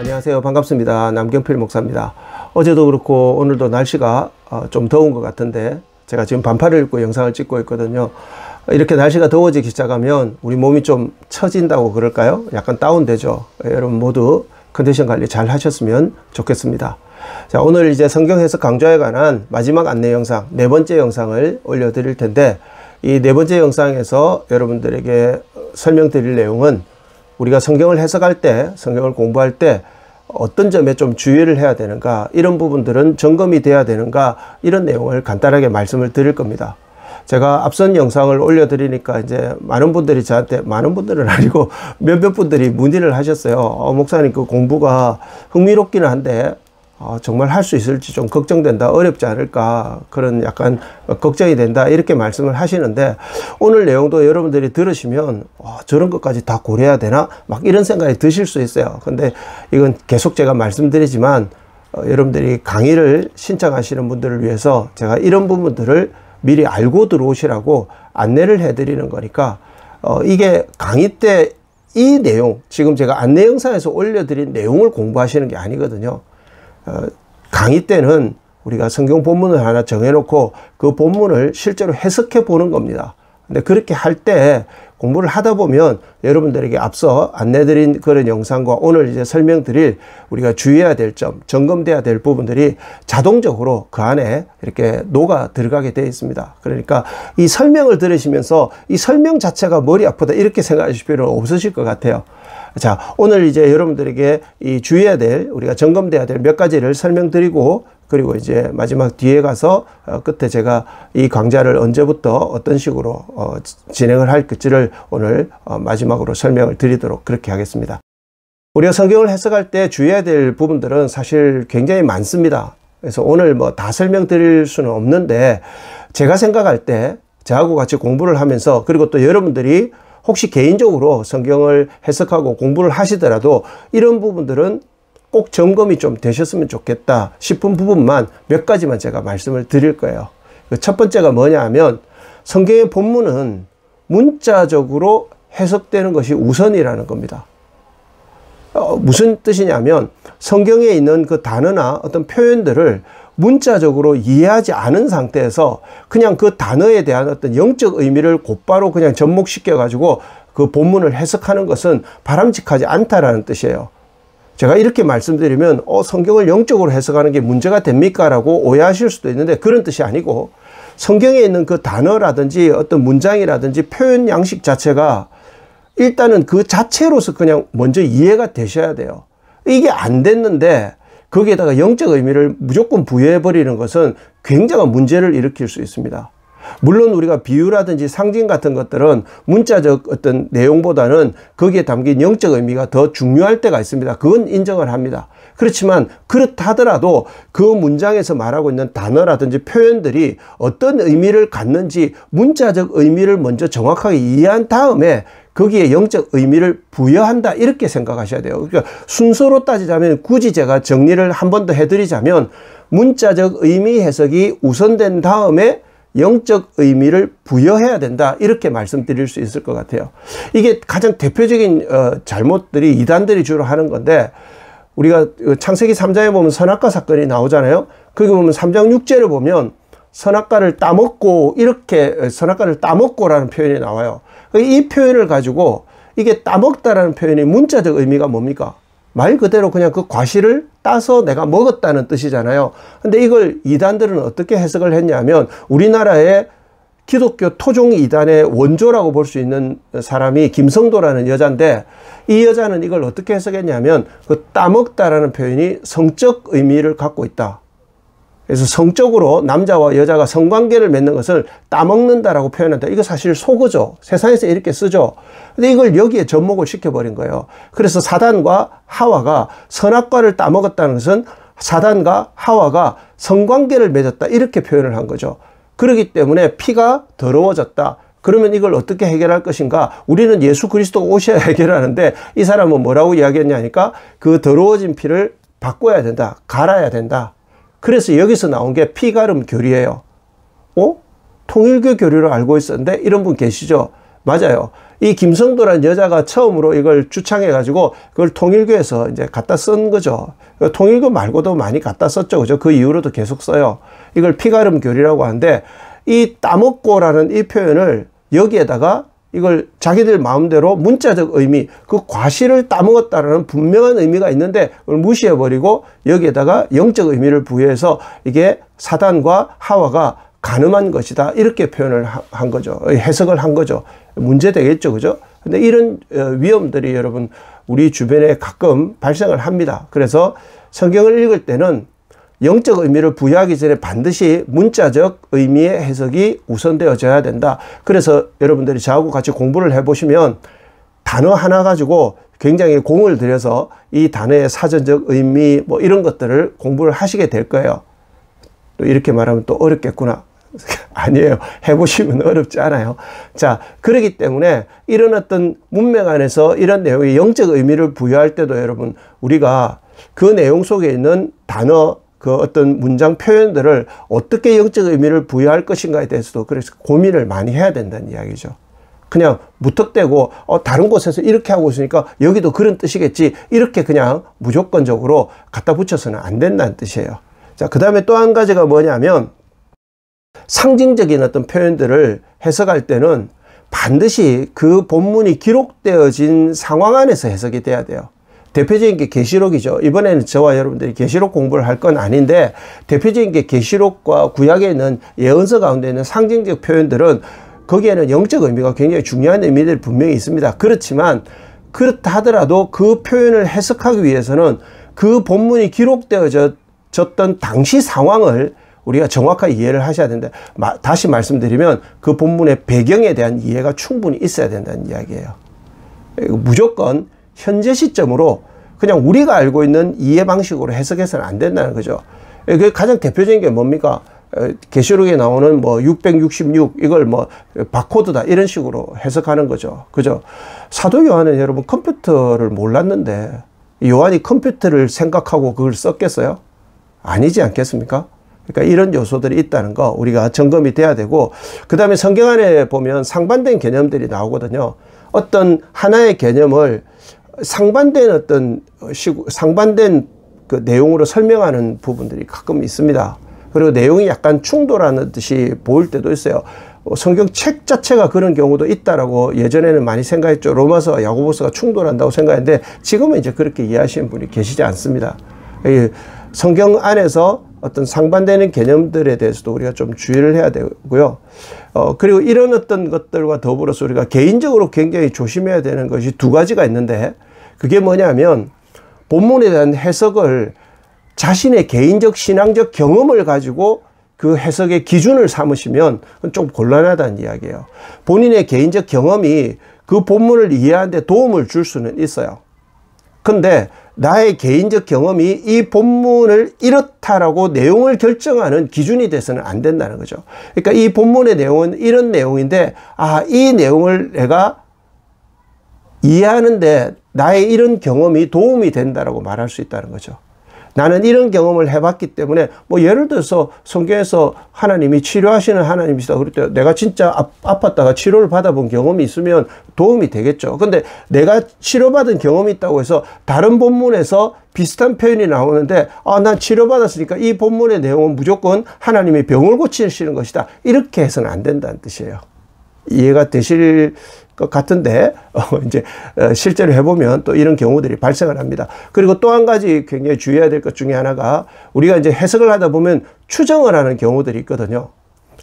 안녕하세요. 반갑습니다. 남경필 목사입니다. 어제도 그렇고 오늘도 날씨가 좀 더운 것 같은데 제가 지금 반팔을 입고 영상을 찍고 있거든요. 이렇게 날씨가 더워지기 시작하면 우리 몸이 좀 처진다고 그럴까요? 약간 다운되죠. 여러분 모두 컨디션 관리 잘 하셨으면 좋겠습니다. 자, 오늘 이제 성경 해석 강좌에 관한 마지막 안내 영상, 네 번째 영상을 올려드릴 텐데, 이 네 번째 영상에서 여러분들에게 설명드릴 내용은 우리가 성경을 해석할 때, 성경을 공부할 때 어떤 점에 좀 주의를 해야 되는가, 이런 부분들은 점검이 돼야 되는가, 이런 내용을 간단하게 말씀을 드릴 겁니다. 제가 앞선 영상을 올려드리니까 이제 많은 분들이 저한테, 많은 분들은 아니고 몇몇 분들이 문의를 하셨어요. 목사님 그 공부가 흥미롭기는 한데 정말 할 수 있을지 좀 걱정된다, 어렵지 않을까, 그런 약간 걱정이 된다, 이렇게 말씀을 하시는데, 오늘 내용도 여러분들이 들으시면 저런 것까지 다 고려해야 되나? 막 이런 생각이 드실 수 있어요. 근데 이건 계속 제가 말씀드리지만 여러분들이 강의를 신청하시는 분들을 위해서 제가 이런 부분들을 미리 알고 들어오시라고 안내를 해드리는 거니까, 이게 강의 때 이 내용, 지금 제가 안내 영상에서 올려드린 내용을 공부하시는 게 아니거든요. 강의 때는 우리가 성경 본문을 하나 정해놓고 그 본문을 실제로 해석해 보는 겁니다. 근데 그렇게 할 때 공부를 하다 보면 여러분들에게 앞서 안내드린 그런 영상과 오늘 이제 설명드릴 우리가 주의해야 될 점, 점검돼야 될 부분들이 자동적으로 그 안에 이렇게 녹아 들어가게 되어 있습니다. 그러니까 이 설명을 들으시면서 이 설명 자체가 머리 아프다, 이렇게 생각하실 필요는 없으실 것 같아요. 자, 오늘 이제 여러분들에게 이 주의해야 될, 우리가 점검돼야 될 몇 가지를 설명드리고, 그리고 이제 마지막 뒤에 가서 끝에 제가 이 강좌를 언제부터 어떤 식으로 진행을 할지를 오늘 마지막으로 설명을 드리도록 그렇게 하겠습니다. 우리가 성경을 해석할 때 주의해야 될 부분들은 사실 굉장히 많습니다. 그래서 오늘 뭐 다 설명드릴 수는 없는데, 제가 생각할 때 저하고 같이 공부를 하면서, 그리고 또 여러분들이 혹시 개인적으로 성경을 해석하고 공부를 하시더라도 이런 부분들은 꼭 점검이 좀 되셨으면 좋겠다 싶은 부분만 몇 가지만 제가 말씀을 드릴 거예요. 첫 번째가 뭐냐 하면, 성경의 본문은 문자적으로 해석되는 것이 우선이라는 겁니다. 무슨 뜻이냐면, 성경에 있는 그 단어나 어떤 표현들을 문자적으로 이해하지 않은 상태에서 그냥 그 단어에 대한 어떤 영적 의미를 곧바로 그냥 접목시켜 가지고 그 본문을 해석하는 것은 바람직하지 않다라는 뜻이에요. 제가 이렇게 말씀드리면 성경을 영적으로 해석하는 게 문제가 됩니까? 라고 오해하실 수도 있는데, 그런 뜻이 아니고, 성경에 있는 그 단어라든지 어떤 문장이라든지 표현 양식 자체가 일단은 그 자체로서 그냥 먼저 이해가 되셔야 돼요. 이게 안 됐는데 거기에다가 영적 의미를 무조건 부여해버리는 것은 굉장한 문제를 일으킬 수 있습니다. 물론 우리가 비유라든지 상징 같은 것들은 문자적 어떤 내용보다는 거기에 담긴 영적 의미가 더 중요할 때가 있습니다. 그건 인정을 합니다. 그렇지만 그렇다 하더라도 그 문장에서 말하고 있는 단어라든지 표현들이 어떤 의미를 갖는지 문자적 의미를 먼저 정확하게 이해한 다음에 거기에 영적 의미를 부여한다, 이렇게 생각하셔야 돼요. 그러니까 순서로 따지자면, 굳이 제가 정리를 한 번 더 해드리자면, 문자적 의미 해석이 우선된 다음에 영적 의미를 부여해야 된다, 이렇게 말씀드릴 수 있을 것 같아요. 이게 가장 대표적인 잘못들이 이단들이 주로 하는 건데, 우리가 창세기 3장에 보면 선악과 사건이 나오잖아요. 거기 보면 3장 6절을 보면 선악과를 따먹고, 이렇게 선악과를 따먹고라는 표현이 나와요. 이 표현을 가지고, 이게 따먹다라는 표현이 문자적 의미가 뭡니까? 말 그대로 그냥 그 과실을 따서 내가 먹었다는 뜻이잖아요. 근데 이걸 이단들은 어떻게 해석을 했냐면, 우리나라의 기독교 토종 이단의 원조라고 볼 수 있는 사람이 김성도라는 여자인데, 이 여자는 이걸 어떻게 해석했냐면, 그 따먹다라는 표현이 성적 의미를 갖고 있다. 그래서 성적으로 남자와 여자가 성관계를 맺는 것을 따먹는다라고 표현한다. 이거 사실 속어죠. 세상에서 이렇게 쓰죠. 근데 이걸 여기에 접목을 시켜버린 거예요. 그래서 사단과 하와가 선악과를 따먹었다는 것은 사단과 하와가 성관계를 맺었다, 이렇게 표현을 한 거죠. 그렇기 때문에 피가 더러워졌다. 그러면 이걸 어떻게 해결할 것인가? 우리는 예수 그리스도가 오셔야 해결하는데, 이 사람은 뭐라고 이야기했냐니까, 그 더러워진 피를 바꿔야 된다, 갈아야 된다. 그래서 여기서 나온 게 피가름 교리예요. 통일교 교리로 알고 있었는데 이런 분 계시죠? 맞아요. 이 김성도라는 여자가 처음으로 이걸 주창해가지고 그걸 통일교에서 이제 갖다 쓴 거죠. 통일교 말고도 많이 갖다 썼죠. 그죠? 그 이후로도 계속 써요. 이걸 피가름 교리라고 하는데, 이 따먹고라는 이 표현을 여기에다가 이걸 자기들 마음대로 문자적 의미, 그 과실을 따먹었다라는 분명한 의미가 있는데 그걸 무시해버리고 여기에다가 영적 의미를 부여해서 이게 사단과 하와가 간음한 것이다, 이렇게 표현을 한 거죠. 해석을 한 거죠. 문제 되겠죠. 그죠? 근데 이런 위험들이 여러분 우리 주변에 가끔 발생을 합니다. 그래서 성경을 읽을 때는 영적 의미를 부여하기 전에 반드시 문자적 의미의 해석이 우선되어져야 된다. 그래서 여러분들이 저하고 같이 공부를 해보시면 단어 하나 가지고 굉장히 공을 들여서 이 단어의 사전적 의미 뭐 이런 것들을 공부를 하시게 될 거예요. 또 이렇게 말하면 또 어렵겠구나. 아니에요. 해보시면 어렵지 않아요. 자, 그렇기 때문에 이런 어떤 문맥 안에서 이런 내용의 영적 의미를 부여할 때도 여러분 우리가 그 내용 속에 있는 단어, 그 어떤 문장 표현들을 어떻게 영적 의미를 부여할 것인가에 대해서도 그래서 고민을 많이 해야 된다는 이야기죠. 그냥 무턱대고 다른 곳에서 이렇게 하고 있으니까 여기도 그런 뜻이겠지, 이렇게 그냥 무조건적으로 갖다 붙여서는 안 된다는 뜻이에요. 자, 그 다음에 또 한 가지가 뭐냐면 상징적인 어떤 표현들을 해석할 때는 반드시 그 본문이 기록되어진 상황 안에서 해석이 돼야 돼요. 대표적인 게 계시록이죠. 이번에는 저와 여러분들이 계시록 공부를 할 건 아닌데, 대표적인 게 계시록과 구약에 있는 예언서 가운데 있는 상징적 표현들은 거기에는 영적 의미가 굉장히 중요한 의미들이 분명히 있습니다. 그렇지만 그렇다 하더라도 그 표현을 해석하기 위해서는 그 본문이 기록되어졌던 당시 상황을 우리가 정확하게 이해를 하셔야 된다. 다시 말씀드리면 그 본문의 배경에 대한 이해가 충분히 있어야 된다는 이야기예요. 무조건 현재 시점으로 그냥 우리가 알고 있는 이해 방식으로 해석해서는 안 된다는 거죠. 그 가장 대표적인 게 뭡니까? 계시록에 나오는 뭐 666 이걸 뭐 바코드다 이런 식으로 해석하는 거죠. 그죠? 사도 요한은 여러분 컴퓨터를 몰랐는데 요한이 컴퓨터를 생각하고 그걸 썼겠어요? 아니지 않겠습니까? 그러니까 이런 요소들이 있다는 거 우리가 점검이 돼야 되고, 그 다음에 성경 안에 보면 상반된 개념들이 나오거든요. 어떤 하나의 개념을 상반된 어떤 상반된 그 내용으로 설명하는 부분들이 가끔 있습니다. 그리고 내용이 약간 충돌하는 듯이 보일 때도 있어요. 성경 책 자체가 그런 경우도 있다라고 예전에는 많이 생각했죠. 로마서, 야고보서가 충돌한다고 생각했는데 지금은 이제 그렇게 이해하시는 분이 계시지 않습니다. 성경 안에서 어떤 상반되는 개념들에 대해서도 우리가 좀 주의를 해야 되고요. 그리고 이런 어떤 것들과 더불어서 우리가 개인적으로 굉장히 조심해야 되는 것이 두 가지가 있는데, 그게 뭐냐면 본문에 대한 해석을 자신의 개인적 신앙적 경험을 가지고 그 해석의 기준을 삼으시면 좀 곤란하다는 이야기예요. 본인의 개인적 경험이 그 본문을 이해하는 데 도움을 줄 수는 있어요. 근데 나의 개인적 경험이 이 본문을 이렇다라고 내용을 결정하는 기준이 돼서는 안 된다는 거죠. 그러니까 이 본문의 내용은 이런 내용인데, 이 내용을 내가 이해하는데 나의 이런 경험이 도움이 된다라고 말할 수 있다는 거죠. 나는 이런 경험을 해봤기 때문에, 뭐 예를 들어서 성경에서 하나님이 치료하시는 하나님이시다 그럴 때 내가 진짜 아팠다가 치료를 받아본 경험이 있으면 도움이 되겠죠. 근데 내가 치료받은 경험이 있다고 해서 다른 본문에서 비슷한 표현이 나오는데 난 치료받았으니까 이 본문의 내용은 무조건 하나님이 병을 고치시는 것이다, 이렇게 해서는 안 된다는 뜻이에요. 이해가 되실 것 같은데 이제 실제로 해보면 또 이런 경우들이 발생을 합니다. 그리고 또 한 가지 굉장히 주의해야 될 것 중에 하나가, 우리가 이제 해석을 하다 보면 추정을 하는 경우들이 있거든요.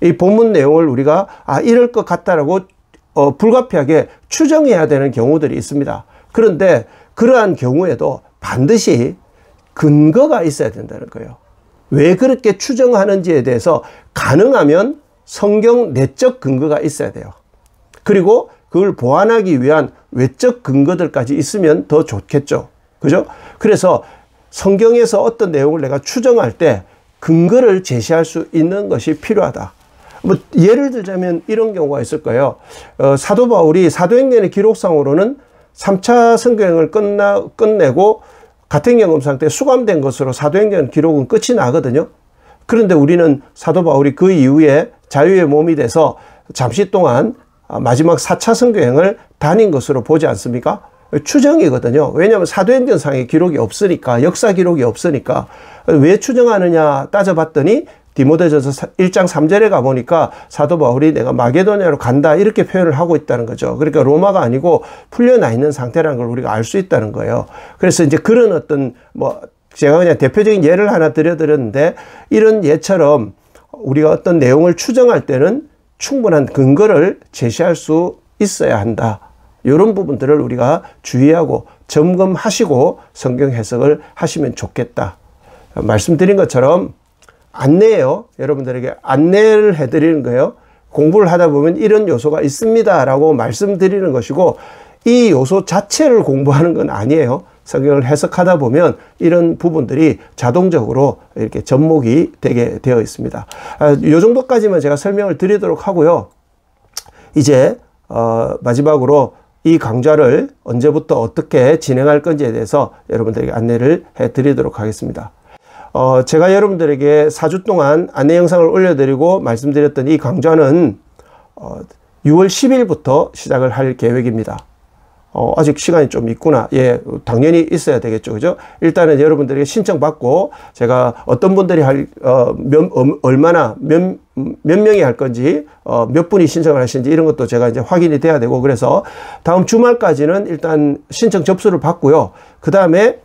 이 본문 내용을 우리가 이럴 것 같다라고 불가피하게 추정해야 되는 경우들이 있습니다. 그런데 그러한 경우에도 반드시 근거가 있어야 된다는 거예요. 왜 그렇게 추정하는지에 대해서 가능하면 성경 내적 근거가 있어야 돼요. 그리고 그걸 보완하기 위한 외적 근거들까지 있으면 더 좋겠죠. 그죠? 그래서 성경에서 어떤 내용을 내가 추정할 때 근거를 제시할 수 있는 것이 필요하다. 뭐 예를 들자면 이런 경우가 있을 거예요. 사도 바울이 사도행전의 기록상으로는 3차 선교행을 끝내고 가택연금상 때 수감된 것으로 사도행전 기록은 끝이 나거든요. 그런데 우리는 사도 바울이 그 이후에 자유의 몸이 돼서 잠시 동안 마지막 4차 선교행을 다닌 것으로 보지 않습니까? 추정이거든요. 왜냐하면 사도행전상의 기록이 없으니까, 역사 기록이 없으니까. 왜 추정하느냐 따져봤더니 디모데전서 1장 3절에 가보니까 사도 바울이 내가 마게도냐로 간다 이렇게 표현을 하고 있다는 거죠. 그러니까 로마가 아니고 풀려나 있는 상태라는 걸 우리가 알 수 있다는 거예요. 그래서 이제 그런 어떤 제가 그냥 대표적인 예를 하나 드렸는데, 이런 예처럼 우리가 어떤 내용을 추정할 때는 충분한 근거를 제시할 수 있어야 한다. 이런 부분들을 우리가 주의하고 점검하시고 성경 해석을 하시면 좋겠다. 말씀드린 것처럼 안내예요. 여러분들에게 안내를 해드리는 거예요. 공부를 하다 보면 이런 요소가 있습니다 라고 말씀드리는 것이고, 이 요소 자체를 공부하는 건 아니에요. 성경을 해석하다 보면 이런 부분들이 자동적으로 이렇게 접목이 되게 되어 있습니다. 이 정도까지만 제가 설명을 드리도록 하고요. 이제 마지막으로 이 강좌를 언제부터 어떻게 진행할 건지에 대해서 여러분들에게 안내를 해 드리도록 하겠습니다. 제가 여러분들에게 4주 동안 안내 영상을 올려드리고 말씀드렸던 이 강좌는 6월 10일부터 시작을 할 계획입니다. 아직 시간이 좀 있구나. 예, 당연히 있어야 되겠죠. 그죠? 일단은 여러분들에게 신청받고, 제가 어떤 분들이 얼마나, 몇 명이 할 건지, 몇 분이 신청을 하시는지 이런 것도 제가 이제 확인이 돼야 되고, 그래서 다음 주말까지는 일단 신청 접수를 받고요. 그 다음에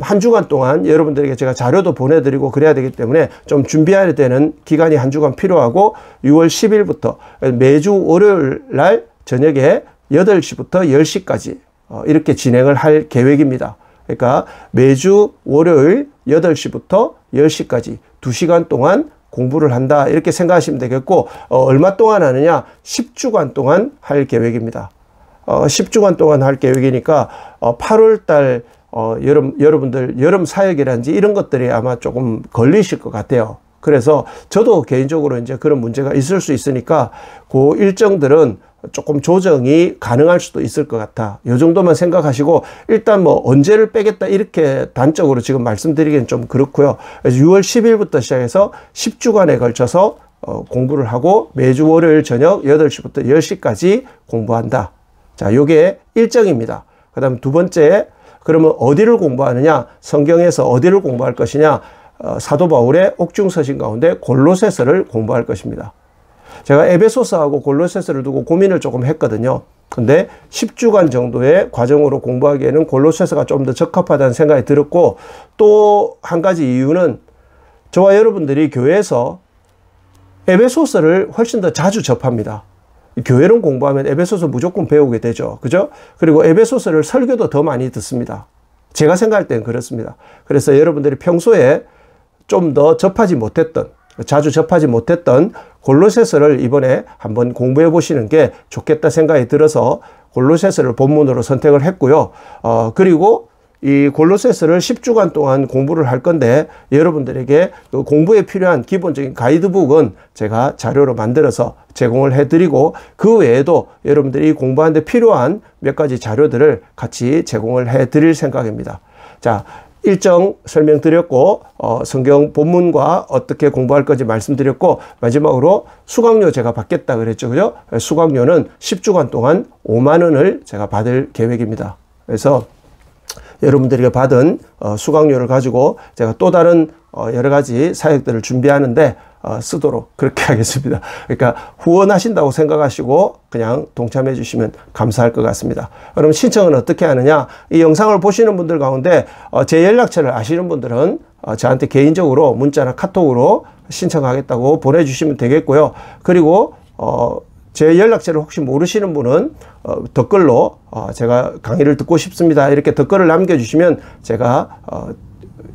한 주간 동안 여러분들에게 제가 자료도 보내드리고 그래야 되기 때문에 좀 준비해야 되는 기간이 한 주간 필요하고, 6월 10일부터 매주 월요일 날 저녁에 8시부터 10시까지 이렇게 진행을 할 계획입니다. 그러니까 매주 월요일 8시부터 10시까지 2시간 동안 공부를 한다 이렇게 생각하시면 되겠고, 얼마 동안 하느냐? 10주간 동안 할 계획입니다. 10주간 동안 할 계획이니까 8월달 여러분들 여름 사역이라든지 이런 것들이 아마 조금 걸리실 것 같아요. 그래서 저도 개인적으로 이제 그런 문제가 있을 수 있으니까 그 일정들은 조금 조정이 가능할 수도 있을 것 같아. 이 정도만 생각하시고, 일단 언제를 빼겠다 이렇게 단적으로 지금 말씀드리기는 좀 그렇고요. 그래서 6월 10일부터 시작해서 10주간에 걸쳐서 공부를 하고 매주 월요일 저녁 8시부터 10시까지 공부한다. 자, 요게 일정입니다. 그 다음 두 번째, 그러면 어디를 공부하느냐? 성경에서 어디를 공부할 것이냐? 사도 바울의 옥중서신 가운데 골로새서를 공부할 것입니다. 제가 에베소서하고 골로새서를 두고 고민을 조금 했거든요. 근데 10주간 정도의 과정으로 공부하기에는 골로새서가 좀 더 적합하다는 생각이 들었고, 또 한 가지 이유는 저와 여러분들이 교회에서 에베소서를 훨씬 더 자주 접합니다. 교회론 공부하면 에베소서 무조건 배우게 되죠. 그죠? 그리고 에베소서를 설교도 더 많이 듣습니다. 제가 생각할 때는 그렇습니다. 그래서 여러분들이 평소에 좀 더 자주 접하지 못했던 골로새서를 이번에 한번 공부해 보시는 게 좋겠다 생각이 들어서 골로새서를 본문으로 선택을 했고요. 그리고 이 골로새서를 10주간 동안 공부를 할 건데, 여러분들에게 그 공부에 필요한 기본적인 가이드북은 제가 자료로 만들어서 제공을 해드리고, 그 외에도 여러분들이 공부하는데 필요한 몇 가지 자료들을 같이 제공을 해드릴 생각입니다. 자, 일정 설명드렸고, 성경 본문과 어떻게 공부할 건지 말씀드렸고, 마지막으로 수강료 제가 받겠다 그랬죠. 그죠? 수강료는 10주간 동안 5만 원을 제가 받을 계획입니다. 그래서 여러분들에게 받은 수강료를 가지고 제가 또 다른 여러 가지 사역들을 준비하는데 쓰도록 그렇게 하겠습니다. 그러니까 후원하신다고 생각하시고 그냥 동참해 주시면 감사할 것 같습니다. 그럼 신청은 어떻게 하느냐? 이 영상을 보시는 분들 가운데 제 연락처를 아시는 분들은 저한테 개인적으로 문자나 카톡으로 신청하겠다고 보내주시면 되겠고요. 그리고 제 연락처를 혹시 모르시는 분은 댓글로 제가 강의를 듣고 싶습니다 이렇게 댓글을 남겨주시면 제가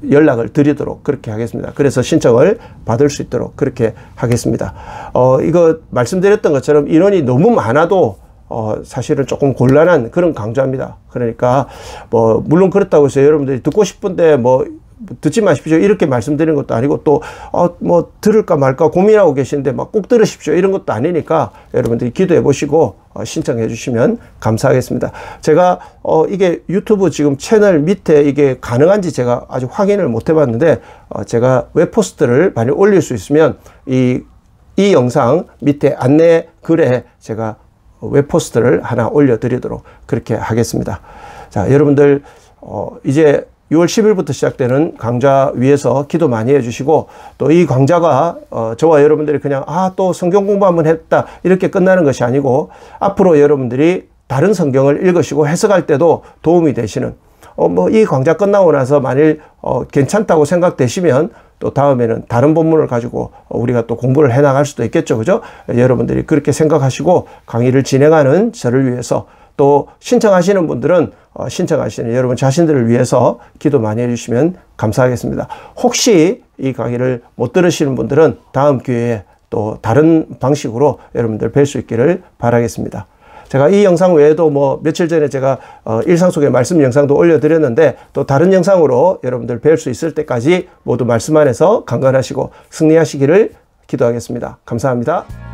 연락을 드리도록 그렇게 하겠습니다. 그래서 신청을 받을 수 있도록 그렇게 하겠습니다. 이거 말씀드렸던 것처럼 인원이 너무 많아도 사실은 조금 곤란한 그런 강좌입니다. 그러니까 물론 그렇다고 해서 여러분들이 듣고 싶은데 듣지 마십시오 이렇게 말씀드리는 것도 아니고, 또 들을까 말까 고민하고 계시는데 꼭 들으십시오 이런 것도 아니니까 여러분들이 기도해 보시고 신청해 주시면 감사하겠습니다. 제가 이게 유튜브 지금 채널 밑에 이게 가능한지 제가 아직 확인을 못 해봤는데, 제가 웹포스트를 많이 올릴 수 있으면 이 영상 밑에 안내 글에 제가 웹포스트를 하나 올려드리도록 그렇게 하겠습니다. 자, 여러분들 이제 6월 10일부터 시작되는 강좌 위해서 기도 많이 해주시고, 또 이 강좌가 저와 여러분들이 그냥 또 성경 공부 한번 했다 이렇게 끝나는 것이 아니고, 앞으로 여러분들이 다른 성경을 읽으시고 해석할 때도 도움이 되시는, 이 강좌 끝나고 나서 만일 괜찮다고 생각되시면 또 다음에는 다른 본문을 가지고 우리가 또 공부를 해 나갈 수도 있겠죠. 그죠? 여러분들이 그렇게 생각하시고 강의를 진행하는 저를 위해서, 또 신청하시는 분들은 신청하시는 여러분 자신들을 위해서 기도 많이 해주시면 감사하겠습니다. 혹시 이 강의를 못 들으시는 분들은 다음 기회에 또 다른 방식으로 여러분들 뵐 수 있기를 바라겠습니다. 제가 이 영상 외에도 며칠 전에 제가 일상 속의 말씀 영상도 올려드렸는데, 또 다른 영상으로 여러분들 뵐 수 있을 때까지 모두 말씀 안에서 강건하시고 승리하시기를 기도하겠습니다. 감사합니다.